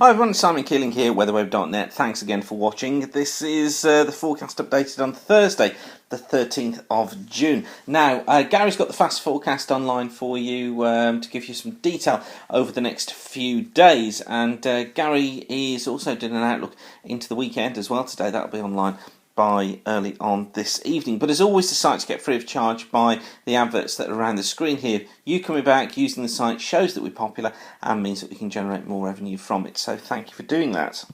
Hi everyone, Simon Keeling here, weatherwave.net. Thanks again for watching. This is the forecast updated on Thursday, the 13th of June. Now, Gary's got the fast forecast online for you to give you some detail over the next few days. And Gary is also doing an outlook into the weekend as well today. That'll be online by early on this evening. But as always, the site's get free of charge by the adverts that are around the screen here. You coming back using the site shows that we're popular and means that we can generate more revenue from it. So thank you for doing that.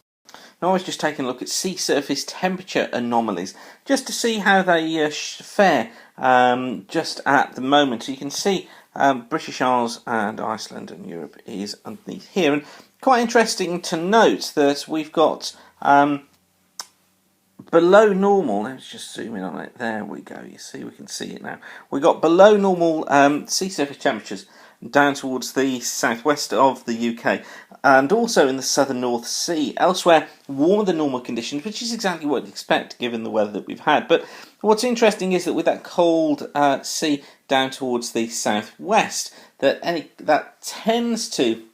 Now I was just taking a look at sea surface temperature anomalies just to see how they fare just at the moment. So you can see British Isles and Iceland and Europe is underneath here. And quite interesting to note that we've got below normal. Let's just zoom in on it. There we go. You see, we can see it now. We've got below normal sea surface temperatures down towards the southwest of the UK and also in the southern North Sea. Elsewhere, warmer than normal conditions, which is exactly what you'd expect given the weather that we've had. But what's interesting is that with that cold sea down towards the southwest, that tends to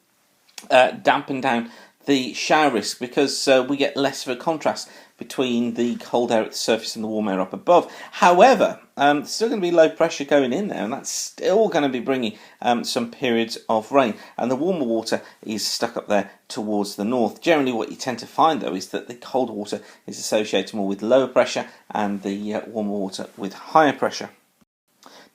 dampen down the shower risk because we get less of a contrast between the cold air at the surface and the warm air up above. However, there's still going to be low pressure going in there, and that's still going to be bringing some periods of rain, and the warmer water is stuck up there towards the north. Generally what you tend to find though is that the cold water is associated more with lower pressure and the warmer water with higher pressure.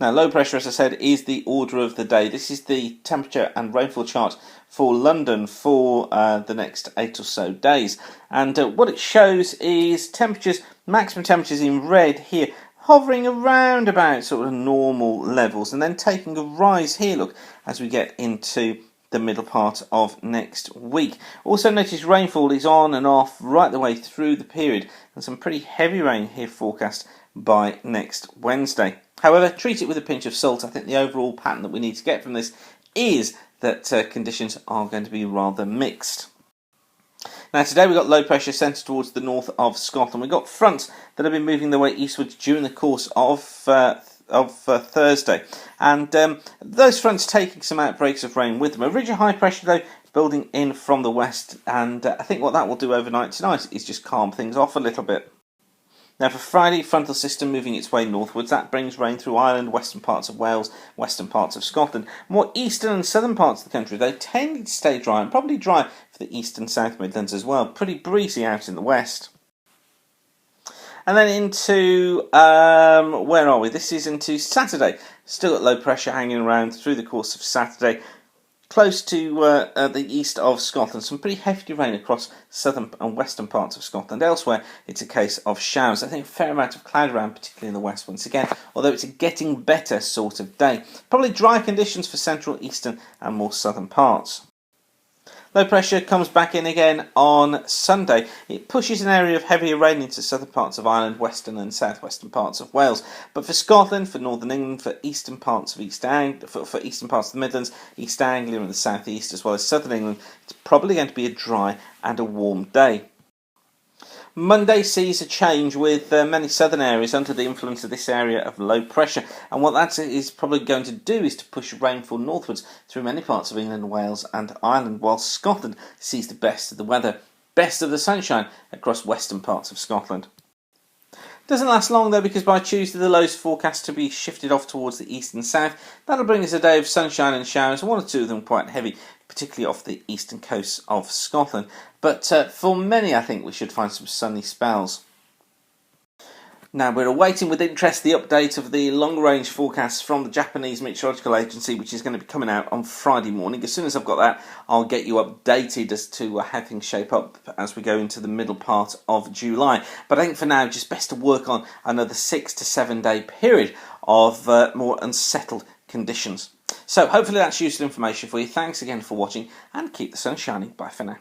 Now, low pressure, as I said, is the order of the day. This is the temperature and rainfall chart for London for the next 8 or so days. And what it shows is temperatures, maximum temperatures in red here, hovering around about sort of normal levels, and then taking a rise here, look, as we get into the middle part of next week. Also notice rainfall is on and off right the way through the period, and some pretty heavy rain here forecast by next Wednesday. However, treat it with a pinch of salt. I think the overall pattern that we need to get from this is that conditions are going to be rather mixed. Now today we've got low pressure centred towards the north of Scotland. We've got fronts that have been moving their way eastwards during the course of Thursday, and those fronts taking some outbreaks of rain with them. A ridge of high pressure though building in from the west, and I think what that will do overnight tonight is just calm things off a little bit. Now for Friday, frontal system moving its way northwards. That brings rain through Ireland, western parts of Wales, western parts of Scotland. More eastern and southern parts of the country, they tend to stay dry, and probably dry for the east and south Midlands as well. Pretty breezy out in the west. And then into, where are we? This is into Saturday. Still at low pressure hanging around through the course of Saturday. Close to the east of Scotland, some pretty hefty rain across southern and western parts of Scotland. Elsewhere, it's a case of showers. I think a fair amount of cloud around, particularly in the west once again, although it's a getting better sort of day. Probably dry conditions for central, eastern and more southern parts. Low pressure comes back in again on Sunday. It pushes an area of heavier rain into southern parts of Ireland, western and southwestern parts of Wales. But for Scotland, for northern England, for eastern parts of for eastern parts of the Midlands, East Anglia and the southeast, as well as southern England, it's probably going to be a dry and a warm day. Monday sees a change with many southern areas under the influence of this area of low pressure, and what that is probably going to do is to push rainfall northwards through many parts of England, Wales and Ireland, while Scotland sees the best of the weather, best of the sunshine across western parts of Scotland. Doesn't last long though, because by Tuesday the lows forecast to be shifted off towards the east and south. That'll bring us a day of sunshine and showers, one or two of them quite heavy, particularly off the eastern coast of Scotland. But for many, I think we should find some sunny spells. Now we're awaiting with interest the update of the long-range forecasts from the Japanese Meteorological Agency, which is going to be coming out on Friday morning. As soon as I've got that, I'll get you updated as to how things shape up as we go into the middle part of July. But I think for now, just best to work on another 6 to 7 day period of more unsettled conditions. So hopefully that's useful information for you. Thanks again for watching, and keep the sun shining. Bye for now.